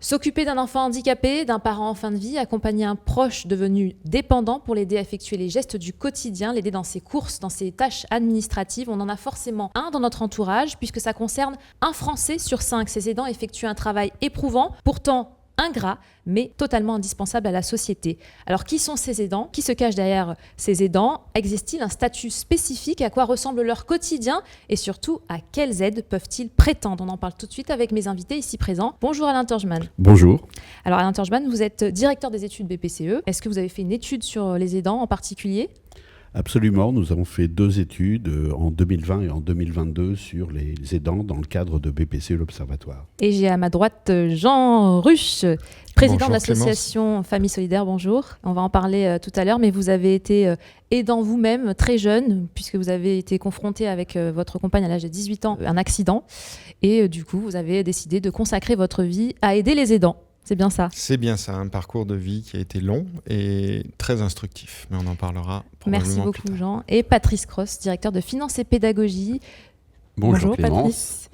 S'occuper d'un enfant handicapé, d'un parent en fin de vie, accompagner un proche devenu dépendant pour l'aider à effectuer les gestes du quotidien, l'aider dans ses courses, dans ses tâches administratives. On en a forcément un dans notre entourage puisque ça concerne un Français sur 5. Ces aidants effectuent un travail éprouvant, pourtant ingrat, mais totalement indispensable à la société. Alors, qui sont ces aidants ? Qui se cache derrière ces aidants ? Existe-t-il un statut spécifique ? À quoi ressemble leur quotidien ? Et surtout, à quelles aides peuvent-ils prétendre ? On en parle tout de suite avec mes invités ici présents. Bonjour Alain Turgeman. Bonjour. Alors Alain Turgeman, vous êtes directeur des études BPCE. Est-ce que vous avez fait une étude sur les aidants en particulier ? Absolument, nous avons fait 2 études en 2020 et en 2022 sur les aidants dans le cadre de BPCE l'Observatoire. Et j'ai à ma droite Jean Ruche, président Bonjour, de l'association Famille Solidaire. Bonjour. On va en parler tout à l'heure, mais vous avez été aidant vous-même très jeune, puisque vous avez été confronté avec votre compagne à l'âge de 18 ans, un accident. Et du coup, vous avez décidé de consacrer votre vie à aider les aidants. C'est bien ça. C'est bien ça, un parcours de vie qui a été long et très instructif, mais on en parlera probablement Merci beaucoup plus tard. Jean. Et Patrice Cross, directeur de Finance et Pédagogie. Bonjour Patrice.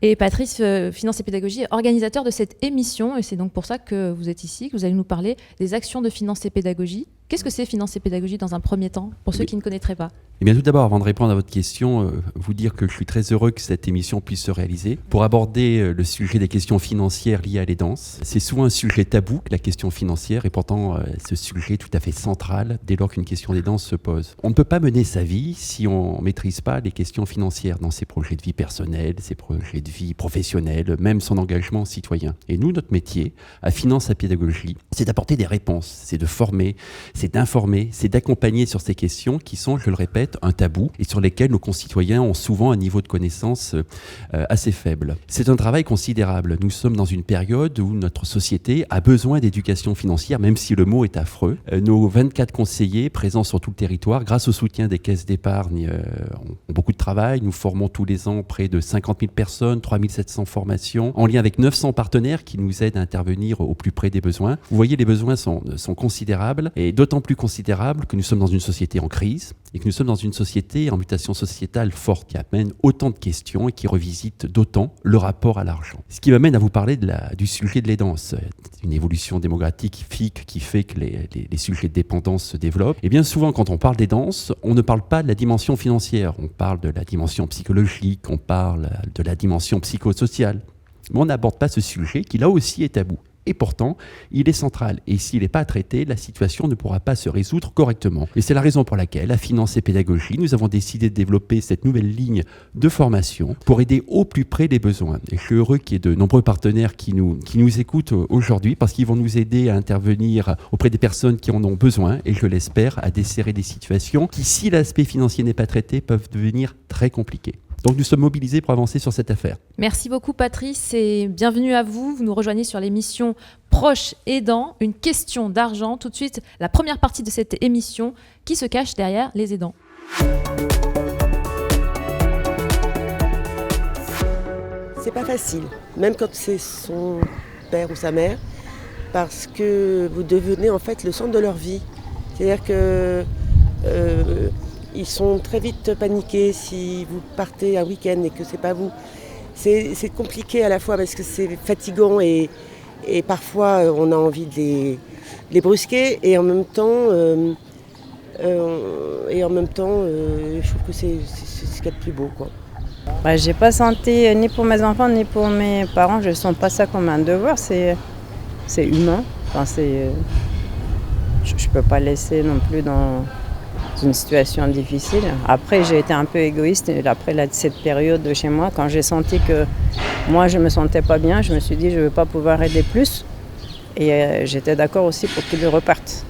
Et Patrice, Finance et Pédagogie, organisateur de cette émission, et c'est donc pour ça que vous êtes ici, que vous allez nous parler des actions de Finance et Pédagogie. Qu'est-ce que c'est Finance et Pédagogie dans un premier temps, pour ceux qui ne connaîtraient pas ? Eh bien, tout d'abord, avant de répondre à votre question, vous dire que je suis très heureux que cette émission puisse se réaliser pour aborder le sujet des questions financières liées à l'aidance. C'est souvent un sujet tabou, la question financière, et pourtant ce sujet est tout à fait central dès lors qu'une question d'aidance se pose. On ne peut pas mener sa vie si on ne maîtrise pas les questions financières dans ses projets de vie personnels, ses projets de vie professionnels, même son engagement citoyen. Et nous, notre métier, à Finance et Pédagogie, c'est d'apporter des réponses, c'est de former, c'est d'informer, c'est d'accompagner sur ces questions qui sont, je le répète, un tabou et sur lesquels nos concitoyens ont souvent un niveau de connaissance assez faible. C'est un travail considérable. Nous sommes dans une période où notre société a besoin d'éducation financière, même si le mot est affreux. Nos 24 conseillers présents sur tout le territoire, grâce au soutien des caisses d'épargne, ont beaucoup de travail. Nous formons tous les ans près de 50 000 personnes, 3 700 formations, en lien avec 900 partenaires qui nous aident à intervenir au plus près des besoins. Vous voyez, les besoins sont considérables, et d'autant plus considérables que nous sommes dans une société en crise et que nous sommes dans une société en mutation sociétale forte qui amène autant de questions et qui revisite d'autant le rapport à l'argent. Ce qui m'amène à vous parler du sujet de l'aidance. Une évolution démographique qui fait que les sujets de dépendance se développent. Et bien souvent, quand on parle d'aidance, on ne parle pas de la dimension financière. On parle de la dimension psychologique, on parle de la dimension psychosociale. Mais on n'aborde pas ce sujet qui là aussi est tabou. Et pourtant, il est central. Et s'il n'est pas traité, la situation ne pourra pas se résoudre correctement. Et c'est la raison pour laquelle, à Finance et Pédagogie, nous avons décidé de développer cette nouvelle ligne de formation pour aider au plus près des besoins. Et je suis heureux qu'il y ait de nombreux partenaires qui nous écoutent aujourd'hui parce qu'ils vont nous aider à intervenir auprès des personnes qui en ont besoin et, je l'espère, à desserrer des situations qui, si l'aspect financier n'est pas traité, peuvent devenir très compliquées. Donc nous sommes mobilisés pour avancer sur cette affaire. Merci beaucoup Patrice et bienvenue à vous. Vous nous rejoignez sur l'émission Proches aidants, une question d'argent. Tout de suite, la première partie de cette émission, qui se cache derrière les aidants. C'est pas facile, même quand c'est son père ou sa mère, parce que vous devenez en fait le centre de leur vie. C'est-à-dire que ils sont très vite paniqués si vous partez un week-end et que c'est pas vous. C'est compliqué à la fois parce que c'est fatigant et parfois on a envie de les brusquer et en même temps, je trouve que c'est ce qu'il y a de plus beau, quoi. J'ai pas senti ni pour mes enfants ni pour mes parents, je sens pas ça comme un devoir, c'est humain. Enfin, je peux pas laisser non plus dans une situation difficile. Après, j'ai été un peu égoïste après cette période de chez moi, quand j'ai senti que moi je me sentais pas bien, je me suis dit je ne veux pas pouvoir aider plus et j'étais d'accord aussi pour qu'ils repartent.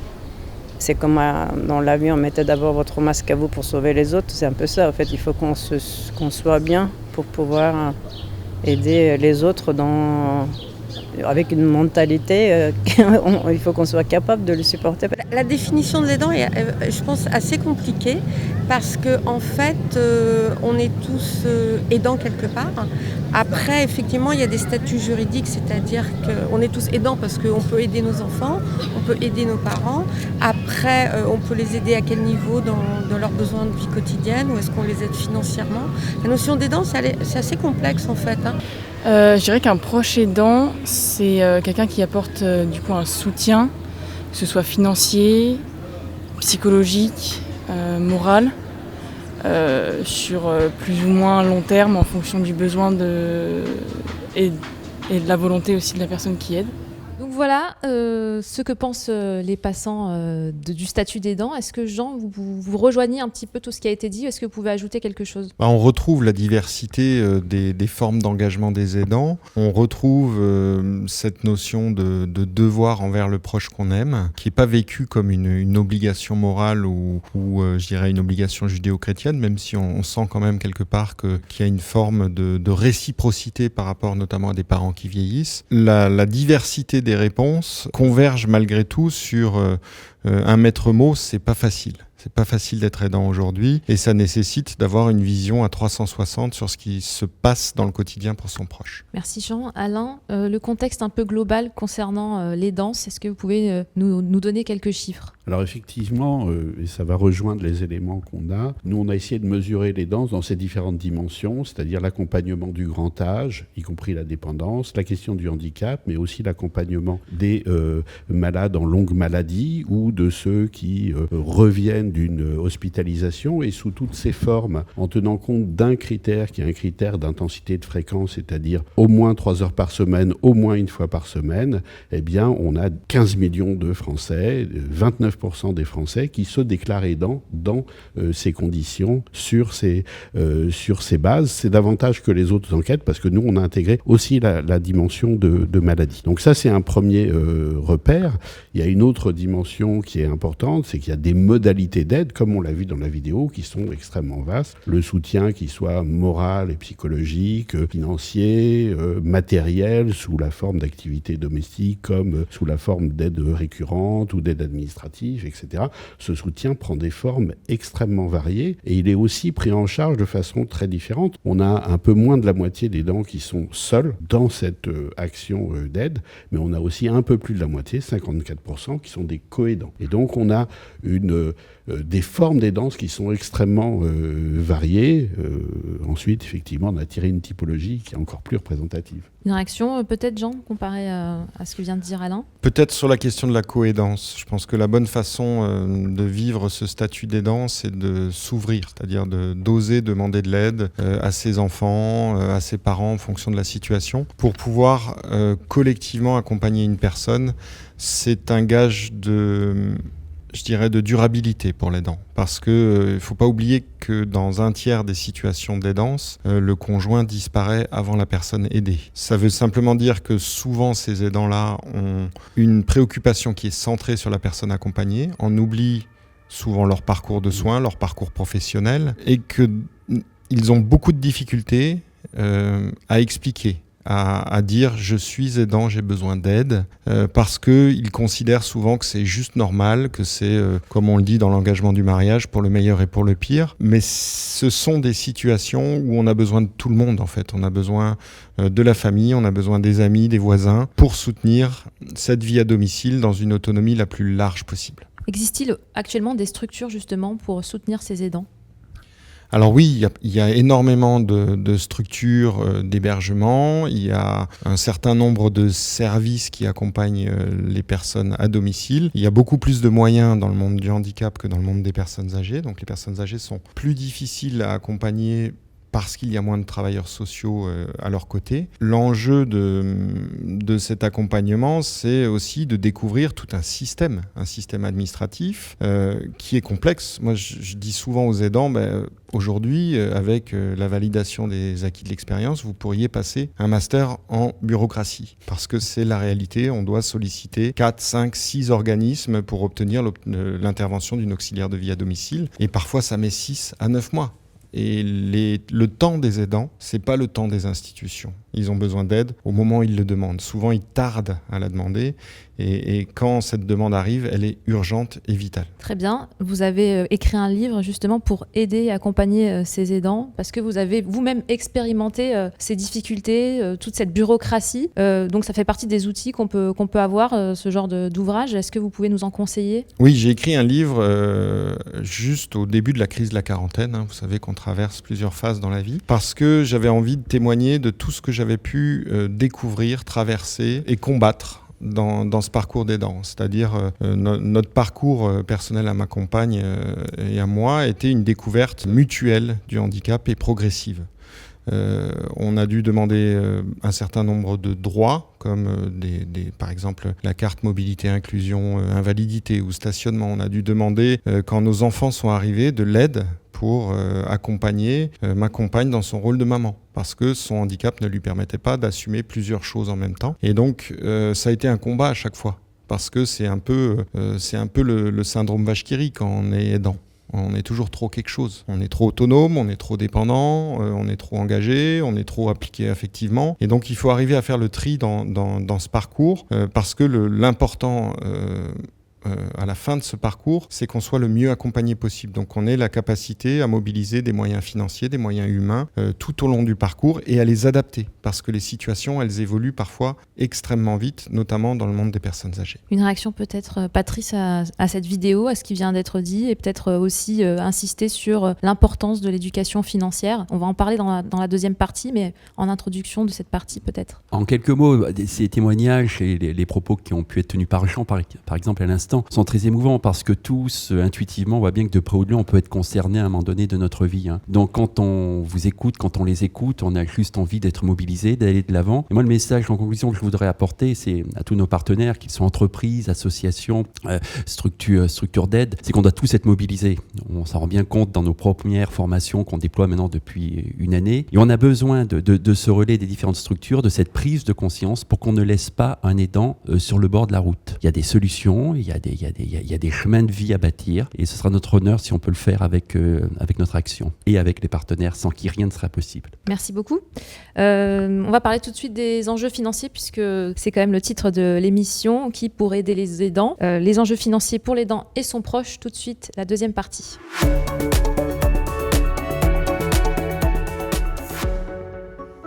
C'est comme dans l'avion, mettez d'abord votre masque à vous pour sauver les autres, c'est un peu ça en fait, il faut qu'on soit bien pour pouvoir aider les autres avec une mentalité, il faut qu'on soit capable de le supporter. La définition de l'aidant est, je pense, assez compliquée parce qu'en fait, on est tous aidants quelque part. Après, effectivement, il y a des statuts juridiques, c'est-à-dire qu'on est tous aidants parce qu'on peut aider nos enfants, on peut aider nos parents. Après, on peut les aider à quel niveau dans leurs besoins de vie quotidienne ou est-ce qu'on les aide financièrement ? La notion d'aidant, c'est assez complexe en fait. Je dirais qu'un proche aidant, c'est quelqu'un qui apporte du coup un soutien, que ce soit financier, psychologique, moral, sur plus ou moins long terme en fonction du besoin et de la volonté aussi de la personne qui aide. Donc voilà ce que pensent les passants du statut d'aidant. Est-ce que Jean, vous rejoignez un petit peu tout ce qui a été dit? Est-ce que vous pouvez ajouter quelque chose? On retrouve la diversité des formes d'engagement des aidants. On retrouve cette notion de devoir envers le proche qu'on aime, qui n'est pas vécue comme une obligation morale ou je dirais une obligation judéo-chrétienne, même si on sent quand même quelque part qu'il y a une forme de réciprocité par rapport notamment à des parents qui vieillissent. La diversité des réponses convergent malgré tout sur un maître mot, c'est pas facile. C'est pas facile d'être aidant aujourd'hui et ça nécessite d'avoir une vision à 360 sur ce qui se passe dans le quotidien pour son proche. Merci Jean. Alain, le contexte un peu global concernant l'aidance, est-ce que vous pouvez nous donner quelques chiffres? Alors effectivement, et ça va rejoindre les éléments qu'on a, nous on a essayé de mesurer l'aidance dans ses différentes dimensions, c'est-à-dire l'accompagnement du grand âge, y compris la dépendance, la question du handicap, mais aussi l'accompagnement des malades en longue maladie ou de ceux qui reviennent d'une hospitalisation et sous toutes ses formes, en tenant compte d'un critère qui est un critère d'intensité de fréquence, c'est-à-dire au moins 3 heures par semaine, au moins une fois par semaine, eh bien on a 15 millions de Français, 29% des Français qui se déclarent aidants dans ces conditions, sur ces bases. C'est davantage que les autres enquêtes parce que nous, on a intégré aussi la dimension de maladie. Donc ça, c'est un premier repère. Il y a une autre dimension qui est importante, c'est qu'il y a des modalités d'aide, comme on l'a vu dans la vidéo, qui sont extrêmement vastes. Le soutien qui soit moral et psychologique, financier, matériel, sous la forme d'activités domestiques, comme sous la forme d'aide récurrente ou d'aide administrative, etc. Ce soutien prend des formes extrêmement variées et il est aussi pris en charge de façon très différente. On a un peu moins de la moitié des aidants qui sont seuls dans cette action d'aide, mais on a aussi un peu plus de la moitié, 54%, qui sont des co-aidants. Et donc on a des formes d'aidance qui sont extrêmement variées. Ensuite, effectivement, on a tiré une typologie qui est encore plus représentative. Une réaction peut-être, Jean, comparée à ce que vient de dire Alain? Peut-être sur la question de la coaidance. Je pense que la bonne façon de vivre ce statut d'aidant, c'est de s'ouvrir, c'est-à-dire d'oser demander de l'aide à ses enfants, à ses parents en fonction de la situation, pour pouvoir collectivement accompagner une personne. C'est un gage de durabilité pour l'aidant. Parce que faut pas oublier que dans un tiers des situations d'aidance, le conjoint disparaît avant la personne aidée. Ça veut simplement dire que souvent ces aidants-là ont une préoccupation qui est centrée sur la personne accompagnée, on oublie souvent leur parcours de soins, leur parcours professionnel, et qu'ils ont beaucoup de difficultés à expliquer, à dire je suis aidant, j'ai besoin d'aide, parce qu'ils considèrent souvent que c'est juste normal, que c'est, comme on le dit dans l'engagement du mariage, pour le meilleur et pour le pire. Mais ce sont des situations où on a besoin de tout le monde en fait. On a besoin de la famille, on a besoin des amis, des voisins, pour soutenir cette vie à domicile dans une autonomie la plus large possible. Existe-t-il actuellement des structures justement pour soutenir ces aidants ? Alors oui, il y a énormément de structures d'hébergement, il y a un certain nombre de services qui accompagnent les personnes à domicile. Il y a beaucoup plus de moyens dans le monde du handicap que dans le monde des personnes âgées. Donc les personnes âgées sont plus difficiles à accompagner parce qu'il y a moins de travailleurs sociaux à leur côté. L'enjeu de cet accompagnement, c'est aussi de découvrir tout un système administratif qui est complexe. Moi, je dis souvent aux aidants, aujourd'hui, avec la validation des acquis de l'expérience, vous pourriez passer un master en bureaucratie. Parce que c'est la réalité, on doit solliciter 4, 5, 6 organismes pour obtenir l'intervention d'une auxiliaire de vie à domicile. Et parfois, ça met 6 à 9 mois. Et le temps des aidants, c'est pas le temps des institutions. Ils ont besoin d'aide au moment où ils le demandent. Souvent, ils tardent à la demander. Et quand cette demande arrive, elle est urgente et vitale. Très bien. Vous avez écrit un livre justement pour aider et accompagner ces aidants, parce que vous avez vous-même expérimenté ces difficultés, toute cette bureaucratie. Donc ça fait partie des outils qu'on peut avoir, ce genre d'ouvrage. Est-ce que vous pouvez nous en conseiller ? Oui, j'ai écrit un livre juste au début de la crise de la quarantaine. Vous savez qu'on traverse plusieurs phases dans la vie, parce que j'avais envie de témoigner de tout ce que j'avais pu découvrir, traverser et combattre dans ce parcours d'aidant. C'est-à-dire notre parcours personnel à ma compagne et à moi était une découverte mutuelle du handicap et progressive. On a dû demander un certain nombre de droits, comme par exemple la carte mobilité inclusion invalidité ou stationnement. On a dû demander, quand nos enfants sont arrivés, de l'aide pour accompagner ma compagne dans son rôle de maman, parce que son handicap ne lui permettait pas d'assumer plusieurs choses en même temps. Et donc ça a été un combat à chaque fois, parce que c'est un peu le syndrome vache qui rit quand on est aidant. On est toujours trop quelque chose. On est trop autonome, on est trop dépendant, on est trop engagé, on est trop appliqué affectivement. Et donc il faut arriver à faire le tri dans ce parcours, parce que l'important à la fin de ce parcours, c'est qu'on soit le mieux accompagné possible. Donc on ait la capacité à mobiliser des moyens financiers, des moyens humains tout au long du parcours et à les adapter, parce que les situations, elles évoluent parfois extrêmement vite, notamment dans le monde des personnes âgées. Une réaction peut-être, Patrice, à cette vidéo, à ce qui vient d'être dit, et peut-être aussi insister sur l'importance de l'éducation financière. On va en parler dans la deuxième partie, mais en introduction de cette partie peut-être. En quelques mots, ces témoignages et les propos qui ont pu être tenus par Jean, par exemple à l'instant, sont très émouvants, parce que tous, intuitivement, on voit bien que de près ou de loin, on peut être concerné à un moment donné de notre vie. Donc quand on vous écoute, quand on les écoute, on a juste envie d'être mobilisé, d'aller de l'avant. Et moi, le message en conclusion que je voudrais apporter, c'est à tous nos partenaires, qu'ils soient entreprises, associations, structures d'aide, c'est qu'on doit tous être mobilisés. On s'en rend bien compte dans nos premières formations qu'on déploie maintenant depuis une année. Et on a besoin de ce relais des différentes structures, de cette prise de conscience pour qu'on ne laisse pas un aidant sur le bord de la route. Il y a des solutions, il y a des chemins de vie à bâtir, et ce sera notre honneur si on peut le faire avec notre action et avec les partenaires, sans qui rien ne sera possible. Merci beaucoup. On va parler tout de suite des enjeux financiers, puisque c'est quand même le titre de l'émission, qui pour aider les aidants. Les enjeux financiers pour l'aidant et son proche, tout de suite, la deuxième partie.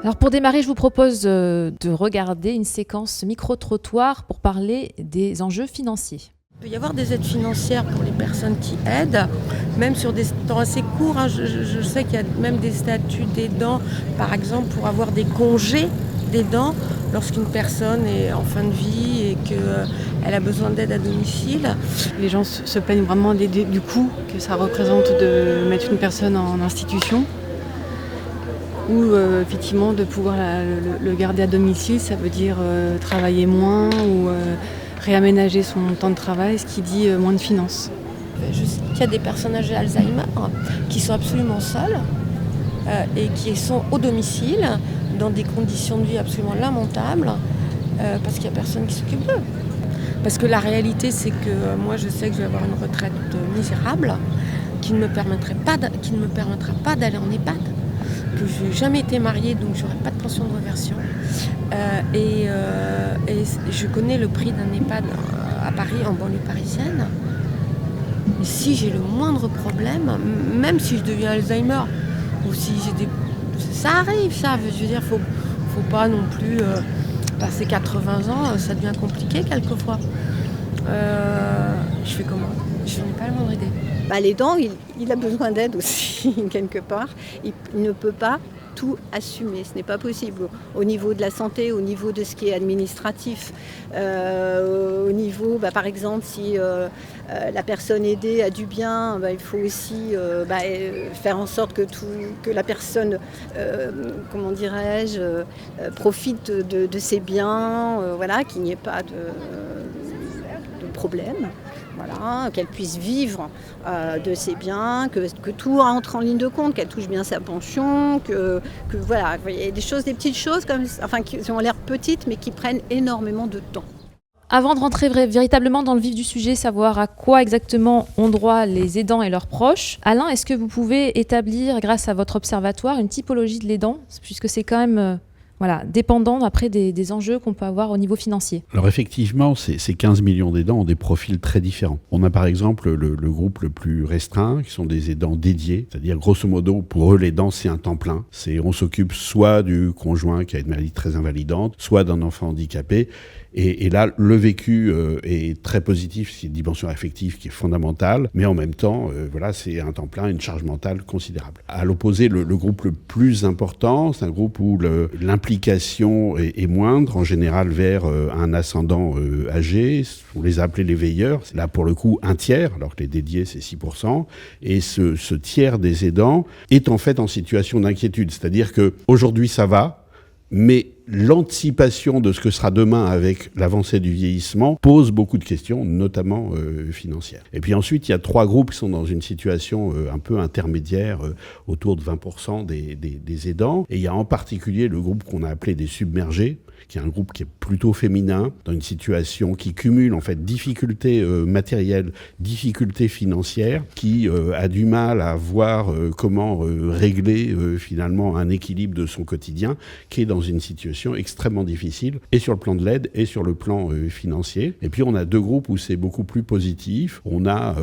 Alors pour démarrer, je vous propose de regarder une séquence micro-trottoir pour parler des enjeux financiers. Il peut y avoir des aides financières pour les personnes qui aident, même sur des temps assez courts. Je sais qu'il y a même des statuts d'aidants, par exemple pour avoir des congés d'aidants lorsqu'une personne est en fin de vie et qu'elle a besoin d'aide à domicile. Les gens se plaignent vraiment du coût que ça représente de mettre une personne en institution, ou effectivement de pouvoir le garder à domicile, ça veut dire travailler moins ou réaménager son temps de travail, ce qui dit moins de finances. Je sais qu'il y a des personnes âgées Alzheimer qui sont absolument seules et qui sont au domicile dans des conditions de vie absolument lamentables parce qu'il n'y a personne qui s'occupe d'eux. Parce que la réalité, c'est que moi, je sais que je vais avoir une retraite misérable qui ne me permettra pas d'aller en EHPAD, que je n'ai jamais été mariée, donc je n'aurai pas de pension de réversion. Et je connais le prix d'un EHPAD à Paris, en banlieue parisienne. Mais si j'ai le moindre problème, même si je deviens Alzheimer, ou si j'ai des... Ça arrive, ça. Je veux dire, faut pas non plus passer 80 ans, ça devient compliqué quelquefois. Je fais comment ? Je n'ai pas la moindre idée. L'aidant, il a besoin d'aide aussi, quelque part. Il ne peut pas tout assumer, ce n'est pas possible. Au niveau de la santé, au niveau de ce qui est administratif, au niveau, par exemple, si la personne aidée a du bien, il faut aussi faire en sorte que la personne, profite de ses biens, qu'il n'y ait pas de problème. Voilà, qu'elle puisse vivre de ses biens, que tout entre en ligne de compte, qu'elle touche bien sa pension, que voilà, il y a des petites choses qui ont l'air petites mais qui prennent énormément de temps. Avant de rentrer véritablement dans le vif du sujet, savoir à quoi exactement ont droit les aidants et leurs proches, Alain, est-ce que vous pouvez établir, grâce à votre observatoire, une typologie de l'aidant, puisque c'est quand même... dépendant après des enjeux qu'on peut avoir au niveau financier. Alors effectivement, ces 15 millions d'aidants ont des profils très différents. On a par exemple le groupe le plus restreint, qui sont des aidants dédiés, c'est-à-dire grosso modo, pour eux, l'aidant, c'est un temps plein. On s'occupe soit du conjoint qui a une maladie très invalidante, soit d'un enfant handicapé, Et là, le vécu est très positif, c'est une dimension affective qui est fondamentale, mais en même temps, voilà, c'est un temps plein, une charge mentale considérable. À l'opposé, le groupe le plus important, c'est un groupe où l'implication est moindre, en général vers un ascendant âgé. On les a appelés les veilleurs. C'est là, pour le coup, un tiers, alors que les dédiés, c'est 6%. Et ce tiers des aidants est en fait en situation d'inquiétude. C'est-à-dire qu'aujourd'hui, ça va, mais l'anticipation de ce que sera demain avec l'avancée du vieillissement pose beaucoup de questions, notamment financières. Et puis ensuite, il y a 3 groupes qui sont dans une situation un peu intermédiaire, autour de 20% des aidants. Et il y a en particulier le groupe qu'on a appelé des submergés, qui est un groupe qui est plutôt féminin, dans une situation qui cumule en fait difficultés matérielles, difficultés financières, qui a du mal à voir comment régler finalement un équilibre de son quotidien, qui est dans une situation extrêmement difficile, et sur le plan de l'aide, et sur le plan financier. Et puis on a 2 groupes où c'est beaucoup plus positif. On a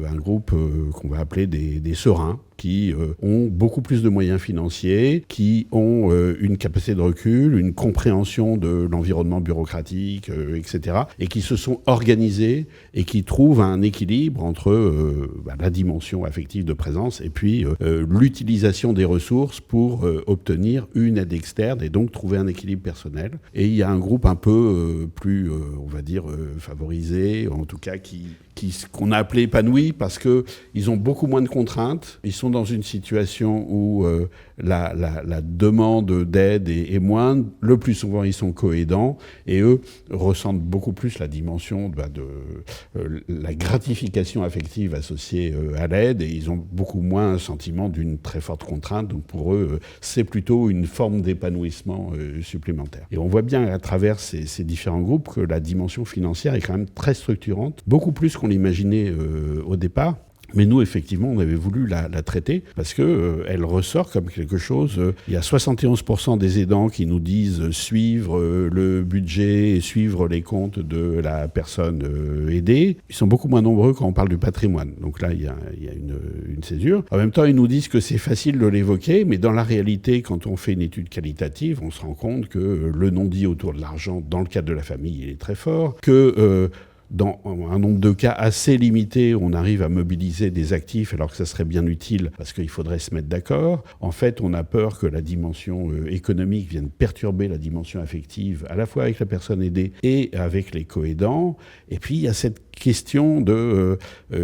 un groupe qu'on va appeler des sereins, qui ont beaucoup plus de moyens financiers, qui ont une capacité de recul, une compréhension de l'environnement bureaucratique, etc., et qui se sont organisés et qui trouvent un équilibre entre la dimension affective de présence et puis l'utilisation des ressources pour obtenir une aide externe et donc trouver un équilibre personnel. Et il y a un groupe un peu plus, on va dire, favorisé, en tout cas qu'on a appelé épanoui, parce qu'ils ont beaucoup moins de contraintes, ils sont dans une situation où la demande d'aide est moindre, le plus souvent ils sont coaidants, et eux ressentent beaucoup plus la dimension de la gratification affective associée à l'aide, et ils ont beaucoup moins un sentiment d'une très forte contrainte, donc pour eux c'est plutôt une forme d'épanouissement supplémentaire. Et on voit bien à travers ces différents groupes que la dimension financière est quand même très structurante, beaucoup plus qu'on l'imaginait au départ. Mais nous, effectivement, on avait voulu la traiter parce que elle ressort comme quelque chose. Il y a 71% des aidants qui nous disent suivre le budget et suivre les comptes de la personne aidée. Ils sont beaucoup moins nombreux quand on parle du patrimoine. Donc là, il y a une césure. En même temps, ils nous disent que c'est facile de l'évoquer, mais dans la réalité, quand on fait une étude qualitative, on se rend compte que le non-dit autour de l'argent, dans le cadre de la famille, il est très fort, que dans un nombre de cas assez limité, on arrive à mobiliser des actifs alors que ça serait bien utile parce qu'il faudrait se mettre d'accord. En fait, on a peur que la dimension économique vienne perturber la dimension affective, à la fois avec la personne aidée et avec les coaidants. Et puis, il y a cette question de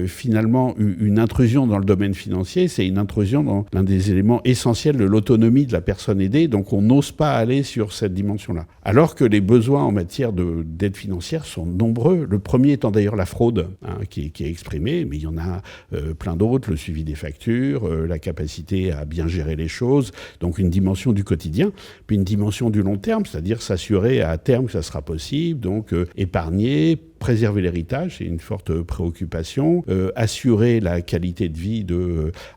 finalement une intrusion dans le domaine financier, c'est une intrusion dans l'un des éléments essentiels de l'autonomie de la personne aidée, donc on n'ose pas aller sur cette dimension-là. Alors que les besoins en matière d'aide financière sont nombreux, le premier étant d'ailleurs la fraude qui est exprimée, mais il y en a plein d'autres, le suivi des factures, la capacité à bien gérer les choses, donc une dimension du quotidien, puis une dimension du long terme, c'est-à-dire s'assurer à terme que ça sera possible, donc épargner, préserver l'héritage, c'est une forte préoccupation, assurer la qualité de vie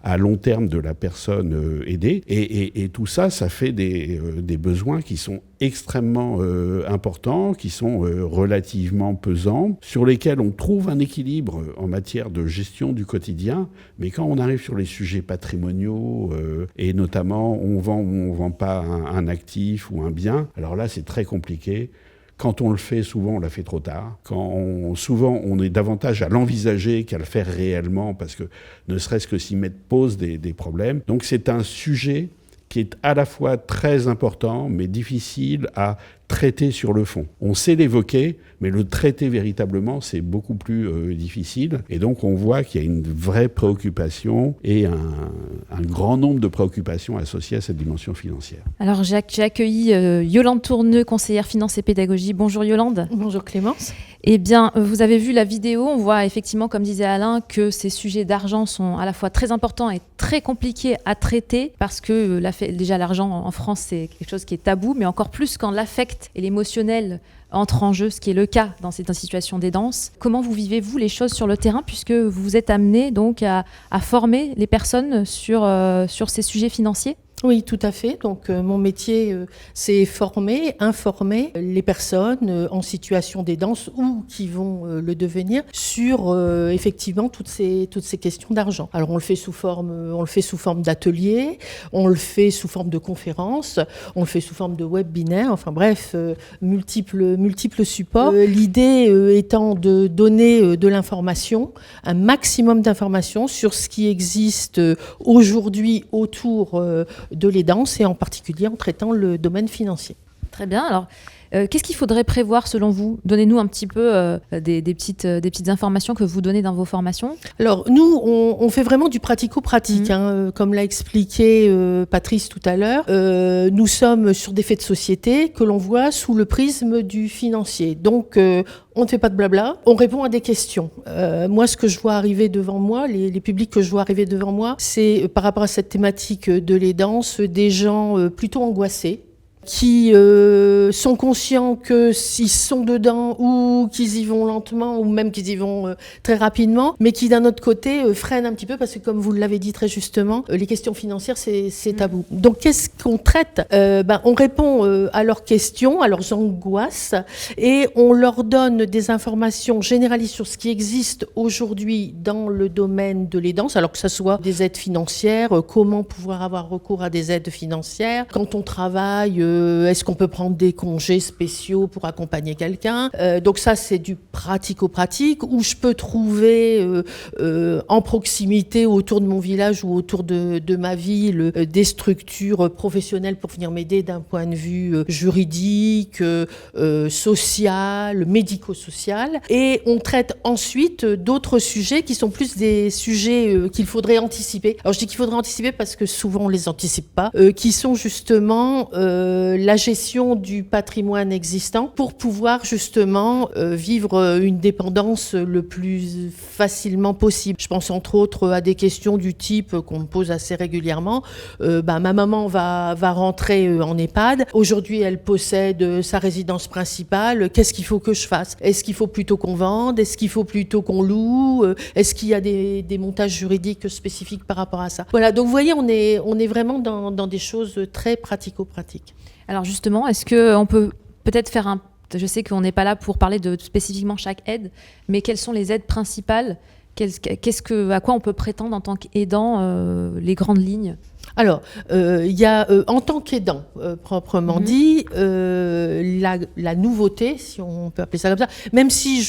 à long terme de la personne aidée. Et tout ça, ça fait des besoins qui sont extrêmement importants, qui sont relativement pesants, sur lesquels on trouve un équilibre en matière de gestion du quotidien. Mais quand on arrive sur les sujets patrimoniaux, et notamment on vend ou on vend pas un actif ou un bien, alors là, c'est très compliqué. Quand on le fait, souvent, on l'a fait trop tard. Souvent, on est davantage à l'envisager qu'à le faire réellement, parce que ne serait-ce que s'y mettre pose des problèmes. Donc c'est un sujet qui est à la fois très important, mais difficile à traiter sur le fond. On sait l'évoquer, mais le traiter véritablement, c'est beaucoup plus difficile. Et donc, on voit qu'il y a une vraie préoccupation et un grand nombre de préoccupations associées à cette dimension financière. Alors, j'ai accueilli Yolande Tourneux, conseillère finance et pédagogie. Bonjour Yolande. Bonjour Clémence. Eh bien, vous avez vu la vidéo. On voit effectivement, comme disait Alain, que ces sujets d'argent sont à la fois très importants et très compliqués à traiter parce que déjà l'argent en France, c'est quelque chose qui est tabou, mais encore plus quand l'affect et l'émotionnel entrent en jeu, ce qui est le cas dans cette situation d'aidance. Comment vous vivez-vous les choses sur le terrain, puisque vous êtes amené donc à former les personnes sur ces sujets financiers ? Oui, tout à fait. Donc, mon métier, c'est informer les personnes en situation d'aidance ou qui vont le devenir sur effectivement toutes ces questions d'argent. Alors, on le fait sous forme d'ateliers, on le fait sous forme de conférences, on le fait sous forme de webinaires. Enfin bref, multiples supports. L'idée étant de donner de l'information, un maximum d'informations sur ce qui existe aujourd'hui autour de l'aidance et en particulier en traitant le domaine financier. Très bien. Alors, qu'est-ce qu'il faudrait prévoir selon vous ? Donnez-nous un petit peu des petites informations que vous donnez dans vos formations. Alors, nous, on fait vraiment du pratico-pratique. Comme l'a expliqué Patrice tout à l'heure, nous sommes sur des faits de société que l'on voit sous le prisme du financier. Donc, on ne fait pas de blabla, on répond à des questions. Moi, ce que je vois arriver devant moi, les publics que je vois arriver devant moi, c'est par rapport à cette thématique de l'aidance, des gens plutôt angoissés, qui sont conscients que s'ils sont dedans ou qu'ils y vont lentement ou même qu'ils y vont très rapidement, mais qui d'un autre côté freinent un petit peu parce que comme vous l'avez dit très justement, les questions financières c'est tabou. Donc qu'est-ce qu'on traite ? On répond à leurs questions, à leurs angoisses et on leur donne des informations généralistes sur ce qui existe aujourd'hui dans le domaine de l'aidance, alors que ce soit des aides financières, comment pouvoir avoir recours à des aides financières, quand on travaille, est-ce qu'on peut prendre des congés spéciaux pour accompagner quelqu'un ? Donc ça, c'est du pratico-pratique où je peux trouver en proximité autour de mon village ou autour de ma ville des structures professionnelles pour venir m'aider d'un point de vue juridique, social, médico-social. Et on traite ensuite d'autres sujets qui sont plus des sujets qu'il faudrait anticiper. Alors je dis qu'il faudrait anticiper parce que souvent on les anticipe pas, qui sont justement la gestion du patrimoine existant pour pouvoir justement vivre une dépendance le plus facilement possible. Je pense entre autres à des questions du type qu'on me pose assez régulièrement. Ma maman va rentrer en EHPAD. Aujourd'hui, elle possède sa résidence principale. Qu'est-ce qu'il faut que je fasse ? Est-ce qu'il faut plutôt qu'on vende ? Est-ce qu'il faut plutôt qu'on loue ? Est-ce qu'il y a des montages juridiques spécifiques par rapport à ça ? Voilà, donc vous voyez, on est vraiment dans des choses très pratico-pratiques. Alors justement, est-ce qu'on peut peut-être faire un... Je sais qu'on n'est pas là pour parler de spécifiquement chaque aide, mais quelles sont les aides principales ? À quoi on peut prétendre en tant qu'aidant, les grandes lignes ? Alors, il y a en tant qu'aidant, proprement dit, la nouveauté, si on peut appeler ça comme ça, même si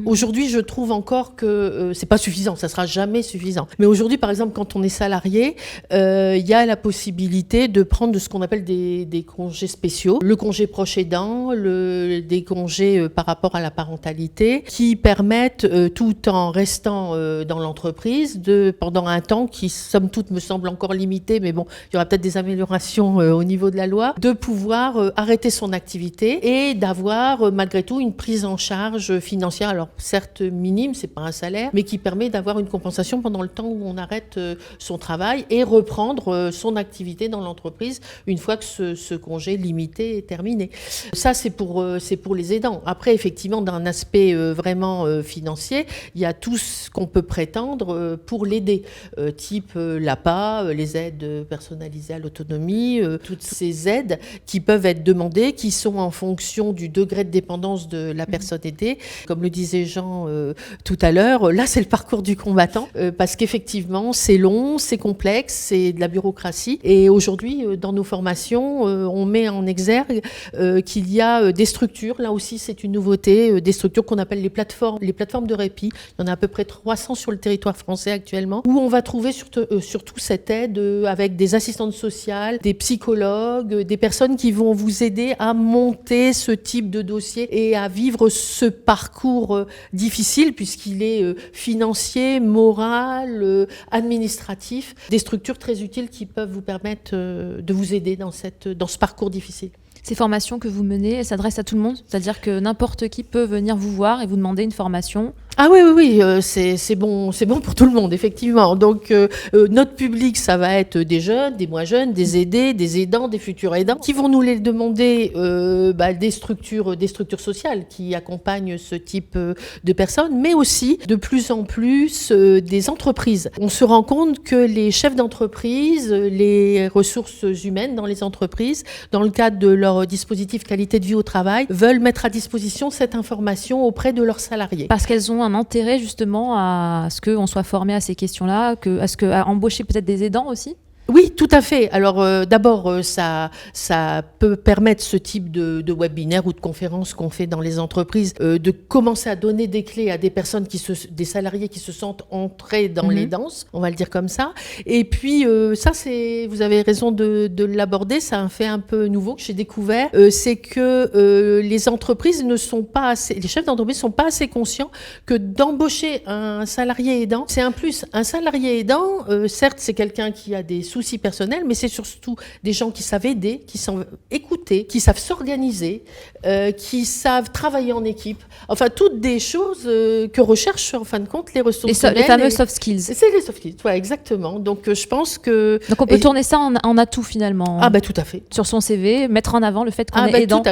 aujourd'hui je trouve encore que c'est pas suffisant, ça sera jamais suffisant. Mais aujourd'hui, par exemple, quand on est salarié, il y a la possibilité de prendre ce qu'on appelle des congés spéciaux, le congé proche aidant, des congés par rapport à la parentalité, qui permettent, tout en restant dans l'entreprise, pendant un temps qui, somme toute, me semble encore limité, mais bon, il y aura peut-être des améliorations au niveau de la loi, de pouvoir arrêter son activité et d'avoir malgré tout une prise en charge financière, alors certes minime, c'est pas un salaire, mais qui permet d'avoir une compensation pendant le temps où on arrête son travail et reprendre son activité dans l'entreprise une fois que ce congé limité est terminé. Ça, c'est pour les aidants. Après, effectivement, d'un aspect vraiment financier, il y a tout ce qu'on peut prétendre pour l'aider, type l'APA, les aides personnalisées à l'autonomie, toutes ces aides qui peuvent être demandées, qui sont en fonction du degré de dépendance de la personne aidée. Comme le disait Jean tout à l'heure, là c'est le parcours du combattant, parce qu'effectivement c'est long, c'est complexe, c'est de la bureaucratie. Et aujourd'hui, dans nos formations, on met en exergue qu'il y a des structures, là aussi c'est une nouveauté, des structures qu'on appelle les plateformes de répit. Il y en a à peu près 300 sur le territoire français actuellement, où on va trouver surtout cette aide avec des assistantes sociales, des psychologues, des personnes qui vont vous aider à monter ce type de dossier et à vivre ce parcours difficile puisqu'il est financier, moral, administratif. Des structures très utiles qui peuvent vous permettre de vous aider dans ce parcours difficile. Ces formations que vous menez, elles s'adressent à tout le monde ? C'est-à-dire que n'importe qui peut venir vous voir et vous demander une formation ? Ah oui, c'est bon pour tout le monde, effectivement. Donc, notre public, ça va être des jeunes, des moins jeunes, des aidés, des aidants, des futurs aidants, qui vont nous les demander des structures sociales qui accompagnent ce type de personnes, mais aussi, de plus en plus, des entreprises. On se rend compte que les chefs d'entreprise, les ressources humaines dans les entreprises, dans le cadre de leur dispositif qualité de vie au travail, veulent mettre à disposition cette information auprès de leurs salariés. Parce qu'elles ont un intérêt justement à ce qu'on soit formé à ces questions-là, à embaucher peut-être des aidants aussi ? Oui, tout à fait. Alors d'abord, ça peut permettre ce type de webinaire ou de conférence qu'on fait dans les entreprises, de commencer à donner des clés à des personnes des salariés qui se sentent entrés dans les danses, on va le dire comme ça. Et puis ça, vous avez raison de l'aborder, c'est un fait un peu nouveau que j'ai découvert, c'est que les entreprises les chefs d'entreprise sont pas assez conscients que d'embaucher un salarié aidant, c'est un plus. Un salarié aidant, certes, c'est quelqu'un qui a des soucis personnels, mais c'est surtout des gens qui savent aider, qui savent écouter, qui savent s'organiser, qui savent travailler en équipe. Enfin, toutes des choses que recherchent en fin de compte les ressources humaines. Les fameux soft skills. C'est les soft skills, ouais, exactement. Donc je pense que... Donc on peut tourner ça en atout finalement. Ah tout à fait. Sur son CV, mettre en avant le fait qu'on est aidant.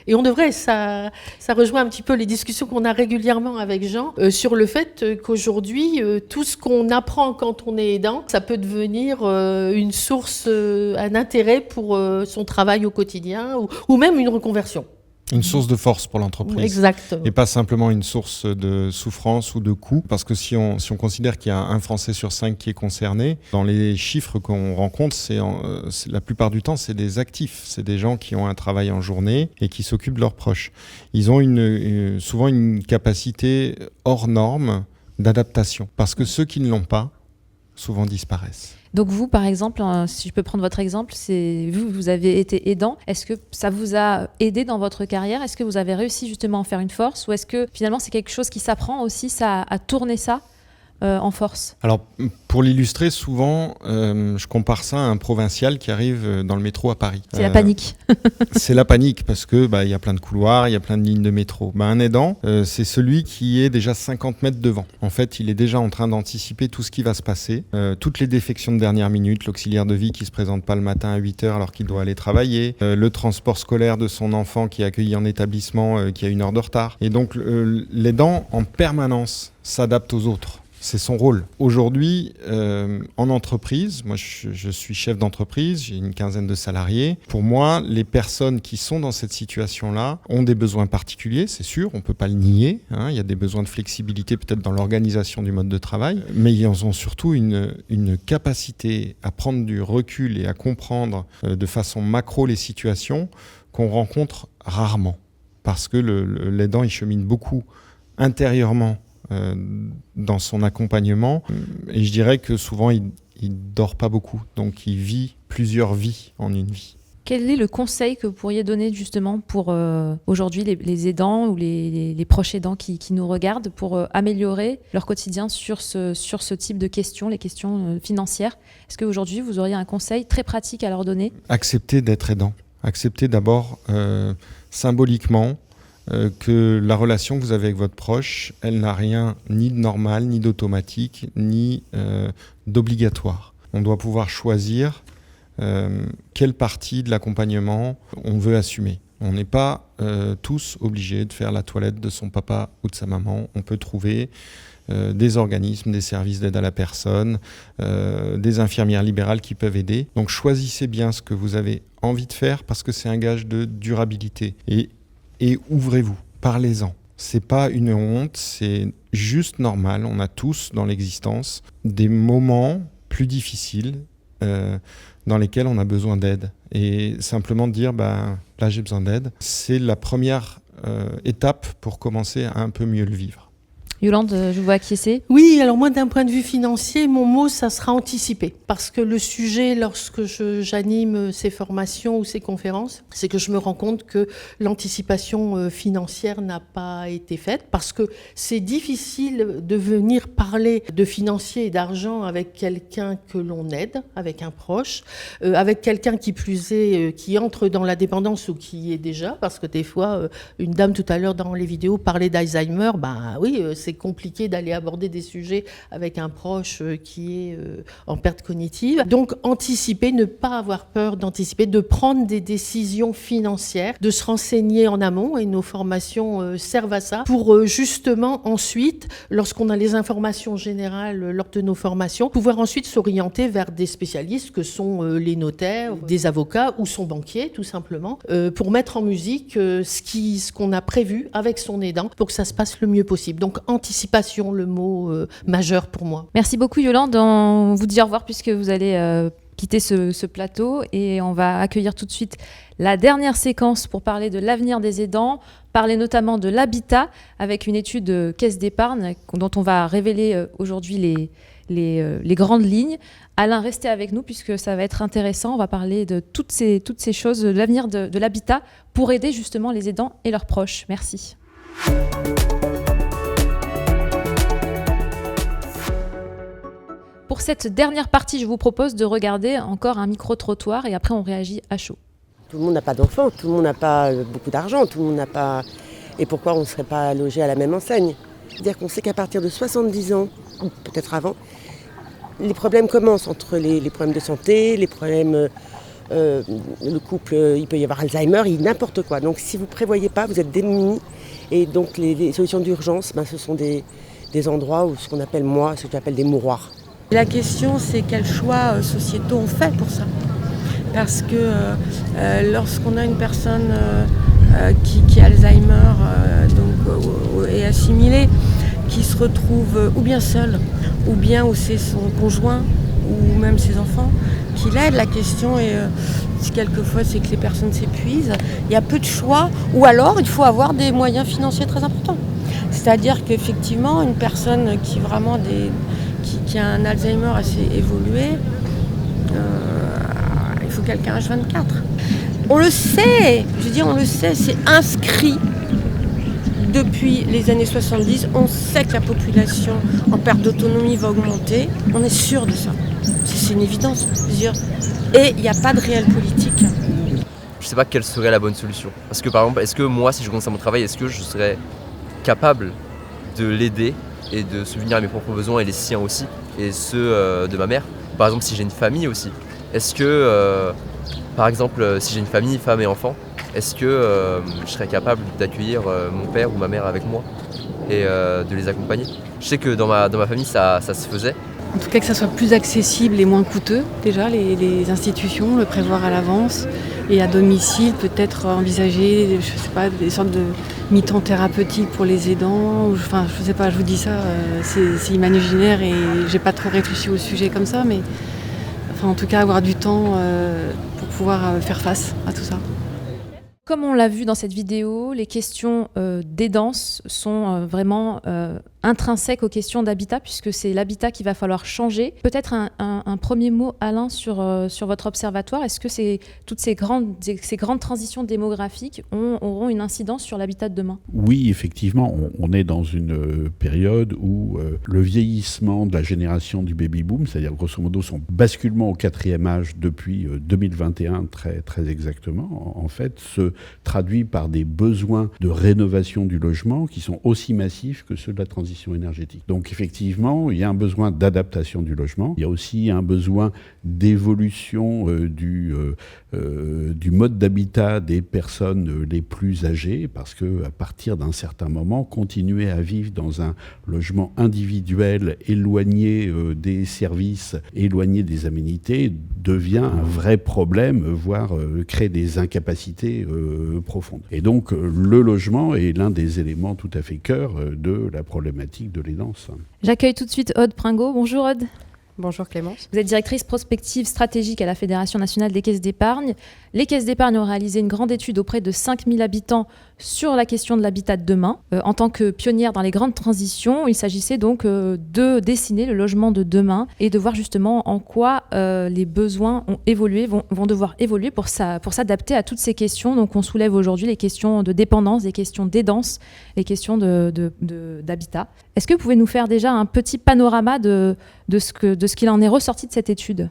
Et on devrait, ça rejoint un petit peu les discussions qu'on a régulièrement avec Jean sur le fait qu'aujourd'hui, tout ce qu'on apprend quand on est aidant, ça peut devenir une source, un intérêt pour son travail au quotidien ou même une reconversion. Une source de force pour l'entreprise. Exactement. Et pas simplement une source de souffrance ou de coût. Parce que si on considère qu'il y a un Français sur 5 qui est concerné, dans les chiffres qu'on rencontre, la plupart du temps, c'est des actifs. C'est des gens qui ont un travail en journée et qui s'occupent de leurs proches. Ils ont souvent une capacité hors norme d'adaptation. Parce que ceux qui ne l'ont pas, souvent disparaissent. Donc vous, par exemple, si je peux prendre votre exemple, vous avez été aidant. Est-ce que ça vous a aidé dans votre carrière ? Est-ce que vous avez réussi justement à en faire une force ? Ou est-ce que finalement c'est quelque chose qui s'apprend aussi, à tourner ça en force ? Alors, pour l'illustrer, souvent, je compare ça à un provincial qui arrive dans le métro à Paris. C'est la panique. C'est la panique parce que y a plein de couloirs, il y a plein de lignes de métro. Un aidant, c'est celui qui est déjà 50 mètres devant. En fait, il est déjà en train d'anticiper tout ce qui va se passer. Toutes les défections de dernière minute, l'auxiliaire de vie qui ne se présente pas le matin à 8h alors qu'il doit aller travailler, le transport scolaire de son enfant qui est accueilli en établissement qui a 1 heure de retard. Et donc, l'aidant, en permanence, s'adapte aux autres. C'est son rôle. Aujourd'hui, en entreprise, moi je suis chef d'entreprise, j'ai une 15aine de salariés. Pour moi, les personnes qui sont dans cette situation-là ont des besoins particuliers, c'est sûr, on ne peut pas le nier. Il y a des besoins de flexibilité peut-être dans l'organisation du mode de travail, mais ils ont surtout une capacité à prendre du recul et à comprendre de façon macro les situations qu'on rencontre rarement. Parce que l'aidant, il chemine beaucoup intérieurement dans son accompagnement, et je dirais que souvent il dort pas beaucoup, donc il vit plusieurs vies en une vie. Quel est le conseil que vous pourriez donner justement pour aujourd'hui les aidants ou les proches aidants qui nous regardent pour améliorer leur quotidien sur ce type de questions, les questions financières ? Est-ce qu'aujourd'hui vous auriez un conseil très pratique à leur donner ? Accepter d'être aidant, accepter d'abord symboliquement que la relation que vous avez avec votre proche, elle n'a rien ni de normal, ni d'automatique, ni d'obligatoire. On doit pouvoir choisir quelle partie de l'accompagnement on veut assumer. On n'est pas tous obligés de faire la toilette de son papa ou de sa maman. On peut trouver des organismes, des services d'aide à la personne, des infirmières libérales qui peuvent aider. Donc choisissez bien ce que vous avez envie de faire parce que c'est un gage de durabilité. Et ouvrez-vous, parlez-en. C'est pas une honte, c'est juste normal. On a tous dans l'existence des moments plus difficiles dans lesquels on a besoin d'aide. Et simplement dire, là j'ai besoin d'aide, c'est la première étape pour commencer à un peu mieux le vivre. Yolande, je vous vois acquiescer. Oui, alors moi, d'un point de vue financier, mon mot, ça sera anticiper. Parce que le sujet, lorsque j'anime ces formations ou ces conférences, c'est que je me rends compte que l'anticipation financière n'a pas été faite. Parce que c'est difficile de venir parler de financier et d'argent avec quelqu'un que l'on aide, avec un proche, avec quelqu'un qui plus est, qui entre dans la dépendance ou qui y est déjà. Parce que des fois, une dame tout à l'heure dans les vidéos parlait d'Alzheimer. Ben oui, c'est compliqué d'aller aborder des sujets avec un proche qui est en perte cognitive. Donc anticiper, ne pas avoir peur d'anticiper, de prendre des décisions financières, de se renseigner en amont, et nos formations servent à ça, pour justement ensuite, lorsqu'on a les informations générales lors de nos formations, pouvoir ensuite s'orienter vers des spécialistes que sont les notaires, des avocats ou son banquier tout simplement, pour mettre en musique ce qu'on a prévu avec son aidant pour que ça se passe le mieux possible. Donc anticipation, le mot majeur pour moi. Merci beaucoup Yolande, on vous dit au revoir puisque vous allez quitter ce plateau et on va accueillir tout de suite la dernière séquence pour parler de l'avenir des aidants, parler notamment de l'habitat avec une étude caisse d'épargne dont on va révéler aujourd'hui les grandes lignes. Alain, restez avec nous puisque ça va être intéressant. On va parler de toutes ces choses, de l'avenir de l'habitat pour aider justement les aidants et leurs proches. Merci. Pour cette dernière partie, je vous propose de regarder encore un micro-trottoir et après on réagit à chaud. Tout le monde n'a pas d'enfants, tout le monde n'a pas beaucoup d'argent, tout le monde n'a pas... Et pourquoi on ne serait pas logé à la même enseigne ? C'est-à-dire qu'on sait qu'à partir de 70 ans, ou peut-être avant, les problèmes commencent entre les problèmes de santé, les problèmes... le couple, il peut y avoir Alzheimer, n'importe quoi. Donc si vous ne prévoyez pas, vous êtes démunis. Et donc les solutions d'urgence, ce sont des endroits où ce qu'on appelle, ce que j'appelle des mouroirs. La question, c'est quels choix sociétaux on fait pour ça. Parce que lorsqu'on a une personne qui a Alzheimer est assimilée, qui se retrouve ou bien seule, ou bien où c'est son conjoint, ou même ses enfants, qui l'aident, la question est, quelquefois, c'est que les personnes s'épuisent, il y a peu de choix, ou alors il faut avoir des moyens financiers très importants. C'est-à-dire qu'effectivement, une personne qui vraiment qui a un Alzheimer assez évolué, il faut quelqu'un H24. On le sait, on le sait, c'est inscrit depuis les années 70. On sait que la population en perte d'autonomie va augmenter. On est sûr de ça. C'est une évidence. Et il n'y a pas de réelle politique. Je ne sais pas quelle serait la bonne solution. Parce que par exemple, est-ce que moi, si je commence à mon travail, est-ce que je serais capable de l'aider et de subvenir à mes propres besoins et les siens aussi, et ceux de ma mère. Par exemple, si j'ai une famille aussi, est-ce que, par exemple, si j'ai une famille, femme et enfants, est-ce que je serais capable d'accueillir mon père ou ma mère avec moi et de les accompagner ? Je sais que dans ma famille, ça se faisait. En tout cas, que ça soit plus accessible et moins coûteux, déjà, les institutions, le prévoir à l'avance. Et à domicile, peut-être envisager, des sortes de mi-temps thérapeutiques pour les aidants. Je vous dis ça, c'est imaginaire et j'ai pas trop réfléchi au sujet comme ça, mais en tout cas, avoir du temps pour pouvoir faire face à tout ça. Comme on l'a vu dans cette vidéo, les questions d'aidance sont vraiment intrinsèques aux questions d'habitat, puisque c'est l'habitat qu'il va falloir changer. Peut-être un premier mot, Alain, sur votre observatoire. Est-ce que toutes ces grandes transitions démographiques auront une incidence sur l'habitat de demain ? Oui, effectivement, on est dans une période où le vieillissement de la génération du baby-boom, c'est-à-dire grosso modo son basculement au 4e âge depuis 2021, très, très exactement, en fait, se traduit par des besoins de rénovation du logement qui sont aussi massifs que ceux de la transition énergétique. Donc effectivement, il y a un besoin d'adaptation du logement. Il y a aussi un besoin d'évolution du mode d'habitat des personnes les plus âgées, parce qu'à partir d'un certain moment, continuer à vivre dans un logement individuel éloigné des services, éloigné des aménités, devient un vrai problème, voire crée des incapacités profondes. Et donc le logement est l'un des éléments tout à fait cœur de la problématique de l'aidance. J'accueille tout de suite Aude Pringot. Bonjour Aude. Bonjour Clémence. Vous êtes directrice prospective stratégique à la Fédération nationale des caisses d'épargne. Les caisses d'épargne ont réalisé une grande étude auprès de 5000 habitants sur la question de l'habitat de demain. En tant que pionnière dans les grandes transitions, il s'agissait donc de dessiner le logement de demain et de voir justement en quoi les besoins ont évolué, vont devoir évoluer pour s'adapter à toutes ces questions. Donc on soulève aujourd'hui les questions de dépendance, les questions d'aidance, les questions d'habitat. Est-ce que vous pouvez nous faire déjà un petit panorama de ce qu'il en est ressorti de cette étude ?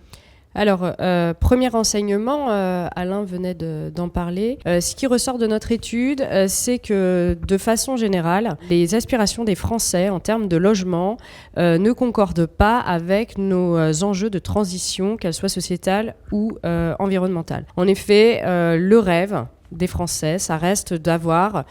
Alors, premier renseignement, Alain venait d'en parler. Ce qui ressort de notre étude, c'est que de façon générale, les aspirations des Français en termes de logement ne concordent pas avec nos enjeux de transition, qu'elle soit sociétale ou environnementale. En effet, le rêve des Français, ça reste d'avoir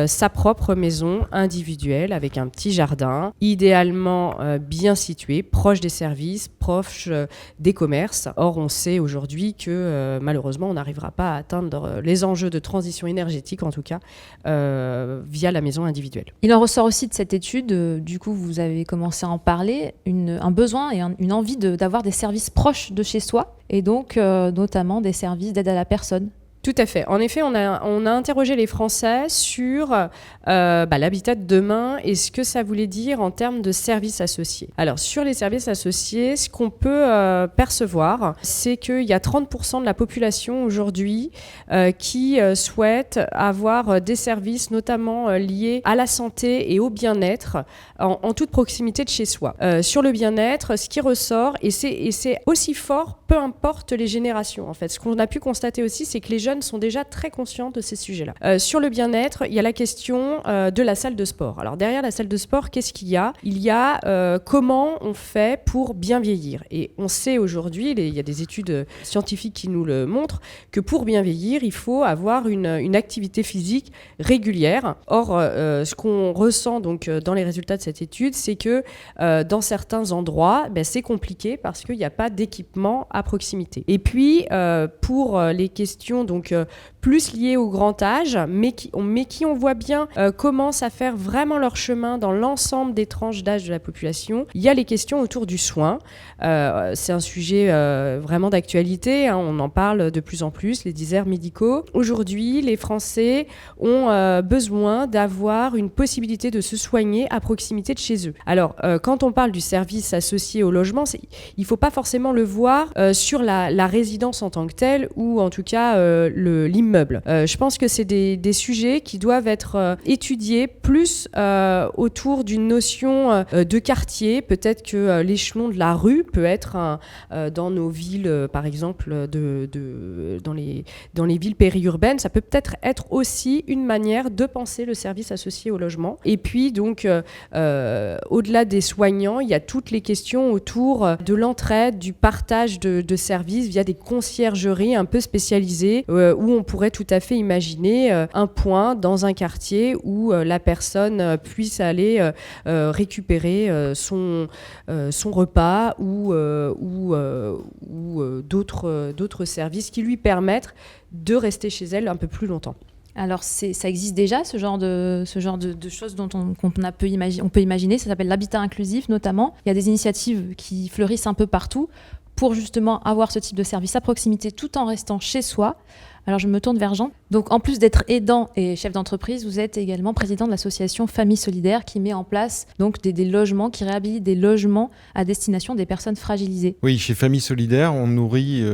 sa propre maison individuelle avec un petit jardin, idéalement bien situé, proche des services, proche des commerces. Or, on sait aujourd'hui que malheureusement, on n'arrivera pas à atteindre les enjeux de transition énergétique, en tout cas, via la maison individuelle. Il en ressort aussi de cette étude, du coup, vous avez commencé à en parler, un besoin et une envie d'avoir des services proches de chez soi, et donc notamment des services d'aide à la personne. Tout à fait. En effet, on a interrogé les Français sur l'habitat de demain et ce que ça voulait dire en termes de services associés. Alors, sur les services associés, ce qu'on peut percevoir, c'est qu'il y a 30% de la population aujourd'hui qui souhaite avoir des services notamment liés à la santé et au bien-être en toute proximité de chez soi. Sur le bien-être, ce qui ressort, et c'est aussi fort, peu importe les générations en fait. Ce qu'on a pu constater aussi, c'est que les jeunes sont déjà très conscients de ces sujets-là. Sur le bien-être, il y a la question de la salle de sport. Alors derrière la salle de sport, qu'est-ce qu'il y a ? Il y a comment on fait pour bien vieillir. Et on sait aujourd'hui, il y a des études scientifiques qui nous le montrent, que pour bien vieillir, il faut avoir une activité physique régulière. Or, ce qu'on ressent donc dans les résultats de cette étude, c'est que dans certains endroits, c'est compliqué parce qu'il n'y a pas d'équipement à proximité. Et puis, pour les questions donc plus liées au grand âge, mais qui on voit bien commencent à faire vraiment leur chemin dans l'ensemble des tranches d'âge de la population, il y a les questions autour du soin. C'est un sujet vraiment d'actualité, hein, on en parle de plus en plus, les déserts médicaux. Aujourd'hui, les Français ont besoin d'avoir une possibilité de se soigner à proximité de chez eux. Alors, quand on parle du service associé au logement, il ne faut pas forcément le voir sur la résidence en tant que telle ou en tout cas l'immeuble. Je pense que c'est des sujets qui doivent être étudiés plus autour d'une notion de quartier. Peut-être que l'échelon de la rue peut être dans nos villes, par exemple, dans les villes périurbaines, ça peut peut-être être aussi une manière de penser le service associé au logement. Et puis donc, au-delà des soignants, il y a toutes les questions autour de l'entraide, du partage de services via des conciergeries un peu spécialisées où on pourrait tout à fait imaginer un point dans un quartier où la personne puisse aller récupérer son repas ou d'autres services qui lui permettent de rester chez elle un peu plus longtemps. Alors ça existe déjà, ce genre de choses dont on peut imaginer, ça s'appelle l'habitat inclusif notamment. Il y a des initiatives qui fleurissent un peu partout pour justement avoir ce type de service à proximité tout en restant chez soi. Alors je me tourne vers Jean. Donc en plus d'être aidant et chef d'entreprise, vous êtes également président de l'association Famille Solidaire qui met en place donc des logements, qui réhabilite des logements à destination des personnes fragilisées. Oui, chez Famille Solidaire, on nourrit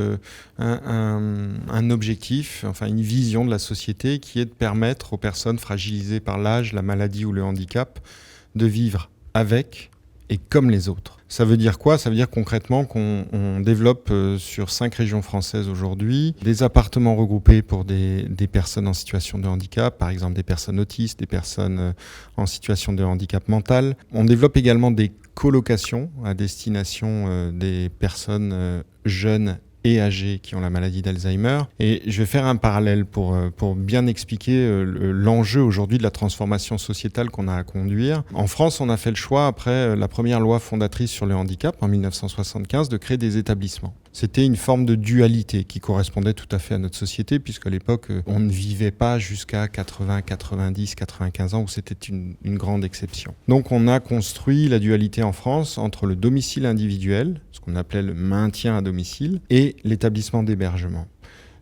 un objectif, enfin une vision de la société qui est de permettre aux personnes fragilisées par l'âge, la maladie ou le handicap de vivre avec et comme les autres. Ça veut dire quoi ? Ça veut dire concrètement qu'on développe sur 5 régions françaises aujourd'hui des appartements regroupés pour des personnes en situation de handicap, par exemple des personnes autistes, des personnes en situation de handicap mental. On développe également des colocations à destination des personnes jeunes et âgés qui ont la maladie d'Alzheimer. Et je vais faire un parallèle pour bien expliquer l'enjeu aujourd'hui de la transformation sociétale qu'on a à conduire. En France, on a fait le choix, après la première loi fondatrice sur le handicap, en 1975, de créer des établissements. C'était une forme de dualité qui correspondait tout à fait à notre société, puisqu'à l'époque, on ne vivait pas jusqu'à 80, 90, 95 ans, où c'était une grande exception. Donc on a construit la dualité en France entre le domicile individuel, ce qu'on appelait le maintien à domicile, et l'établissement d'hébergement.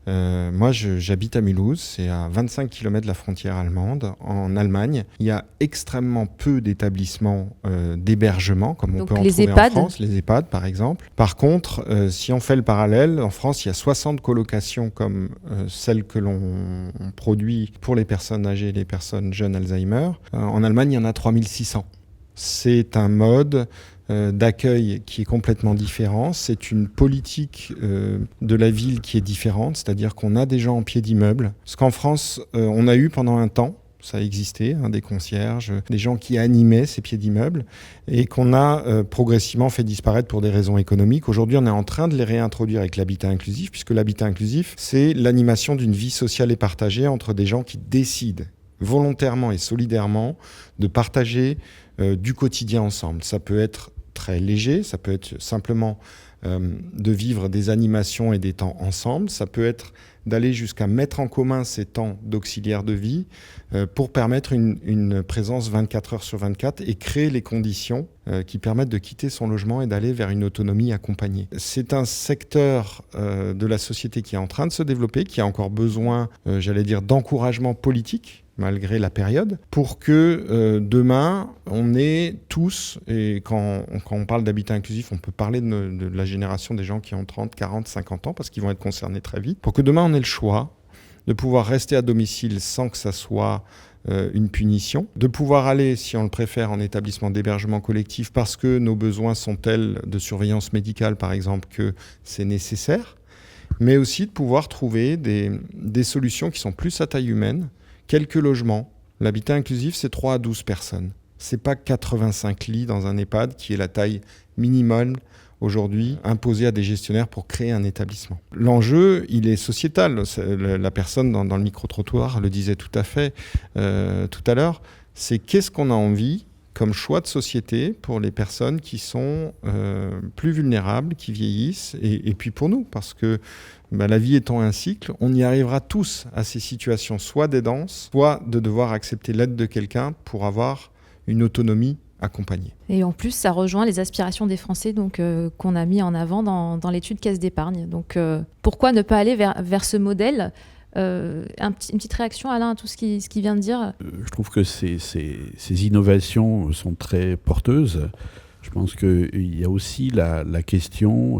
Moi, j'habite à Mulhouse, c'est à 25 km de la frontière allemande, en Allemagne. Il y a extrêmement peu d'établissements d'hébergement, comme on peut en trouver en France, les EHPAD par exemple. Par contre, si on fait le parallèle, en France, il y a 60 colocations comme celles que l'on produit pour les personnes âgées et les personnes jeunes Alzheimer. En Allemagne, il y en a 3600. C'est un mode d'accueil qui est complètement différent. C'est une politique de la ville qui est différente, c'est-à-dire qu'on a des gens en pied d'immeuble. Ce qu'en France, on a eu pendant un temps, ça existait, des concierges, des gens qui animaient ces pieds d'immeuble et qu'on a progressivement fait disparaître pour des raisons économiques. Aujourd'hui, on est en train de les réintroduire avec l'habitat inclusif, puisque l'habitat inclusif, c'est l'animation d'une vie sociale et partagée entre des gens qui décident volontairement et solidairement de partager du quotidien ensemble. Ça peut être très léger, ça peut être simplement de vivre des animations et des temps ensemble, ça peut être d'aller jusqu'à mettre en commun ces temps d'auxiliaire de vie pour permettre une présence 24 heures sur 24 et créer les conditions qui permettent de quitter son logement et d'aller vers une autonomie accompagnée. C'est un secteur de la société qui est en train de se développer, qui a encore besoin, d'encouragement politique, malgré la période, pour que demain, on ait tous, et quand on parle d'habitat inclusif, on peut parler de la génération des gens qui ont 30, 40, 50 ans, parce qu'ils vont être concernés très vite, pour que demain, on ait le choix de pouvoir rester à domicile sans que ça soit une punition, de pouvoir aller, si on le préfère, en établissement d'hébergement collectif, parce que nos besoins sont tels de surveillance médicale, par exemple, que c'est nécessaire, mais aussi de pouvoir trouver des solutions qui sont plus à taille humaine. Quelques logements. L'habitat inclusif, c'est 3 à 12 personnes. C'est pas 85 lits dans un EHPAD qui est la taille minimale aujourd'hui imposée à des gestionnaires pour créer un établissement. L'enjeu, il est sociétal. La personne dans le micro-trottoir le disait tout à fait tout à l'heure. C'est qu'est-ce qu'on a envie comme choix de société pour les personnes qui sont plus vulnérables, qui vieillissent, et puis pour nous, parce que la vie étant un cycle, on y arrivera tous à ces situations, soit d'aidance, soit de devoir accepter l'aide de quelqu'un pour avoir une autonomie accompagnée. Et en plus, ça rejoint les aspirations des Français qu'on a mis en avant dans l'étude Caisse d'épargne. Donc pourquoi ne pas aller vers ce modèle ? Une petite réaction, Alain, à tout ce qu'il vient de dire. Je trouve que ces innovations sont très porteuses. Je pense qu'il y a aussi la question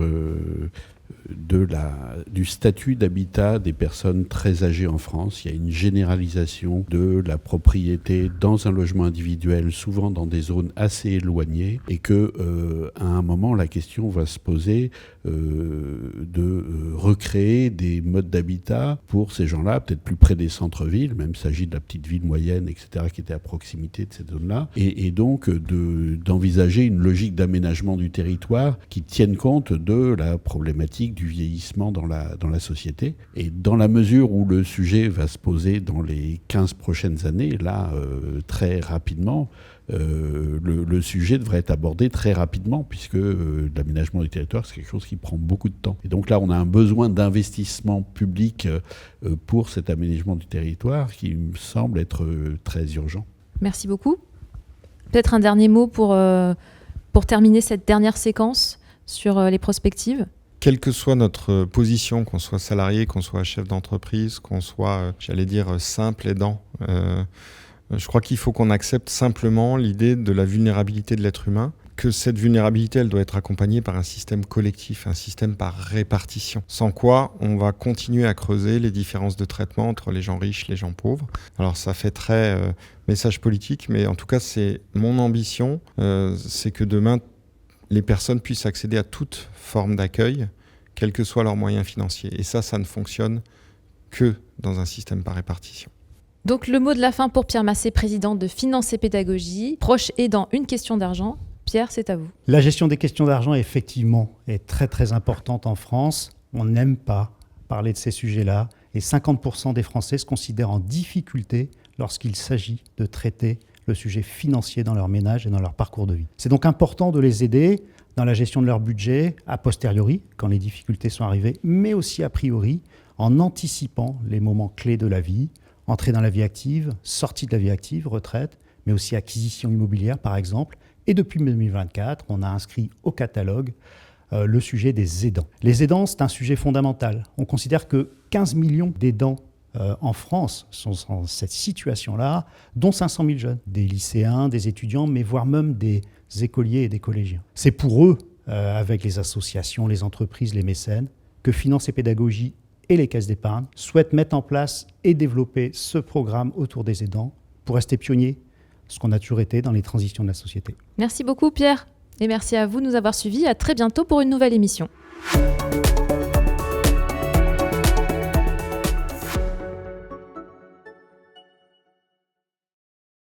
du statut d'habitat des personnes très âgées en France. Il y a une généralisation de la propriété dans un logement individuel, souvent dans des zones assez éloignées, et que à un moment, la question va se poser de recréer des modes d'habitat pour ces gens-là, peut-être plus près des centres-villes, même s'il s'agit de la petite ville moyenne, etc., qui était à proximité de cette zone-là, et donc d'envisager une logique d'aménagement du territoire qui tienne compte de la problématique du vieillissement dans la société. Et dans la mesure où le sujet va se poser dans les 15 prochaines années, là, très rapidement, le sujet devrait être abordé très rapidement, puisque l'aménagement du territoire, c'est quelque chose qui prend beaucoup de temps. Et donc là, on a un besoin d'investissement public pour cet aménagement du territoire qui me semble être très urgent. Merci beaucoup. Peut-être un dernier mot pour terminer cette dernière séquence sur les prospectives. Quelle que soit notre position, qu'on soit salarié, qu'on soit chef d'entreprise, qu'on soit, simple aidant, je crois qu'il faut qu'on accepte simplement l'idée de la vulnérabilité de l'être humain, que cette vulnérabilité, elle doit être accompagnée par un système collectif, un système par répartition. Sans quoi, on va continuer à creuser les différences de traitement entre les gens riches et les gens pauvres. Alors ça fait très message politique, mais en tout cas, c'est mon ambition, c'est que demain, les personnes puissent accéder à toute forme d'accueil, quels que soient leurs moyens financiers. Et ça ne fonctionne que dans un système par répartition. Donc le mot de la fin pour Pierre Massé, président de Finance et Pédagogie. Proche aidant, une question d'argent. Pierre, c'est à vous. La gestion des questions d'argent, effectivement, est très très importante en France. on n'aime pas parler de ces sujets-là, et 50% des Français se considèrent en difficulté lorsqu'il s'agit de traiter le sujet financier dans leur ménage et dans leur parcours de vie. C'est donc important de les aider dans la gestion de leur budget, a posteriori, quand les difficultés sont arrivées, mais aussi a priori, en anticipant les moments clés de la vie, entrée dans la vie active, sortie de la vie active, retraite, mais aussi acquisition immobilière par exemple. Et depuis 2024, on a inscrit au catalogue le sujet des aidants. Les aidants, c'est un sujet fondamental. On considère que 15 millions d'aidants en France sont dans cette situation-là, dont 500 000 jeunes, des lycéens, des étudiants, mais voire même des écoliers et des collégiens. C'est pour eux, avec les associations, les entreprises, les mécènes, que Finances et Pédagogie et les caisses d'épargne souhaitent mettre en place et développer ce programme autour des aidants pour rester pionniers, ce qu'on a toujours été dans les transitions de la société. Merci beaucoup Pierre, et merci à vous de nous avoir suivis. À très bientôt pour une nouvelle émission.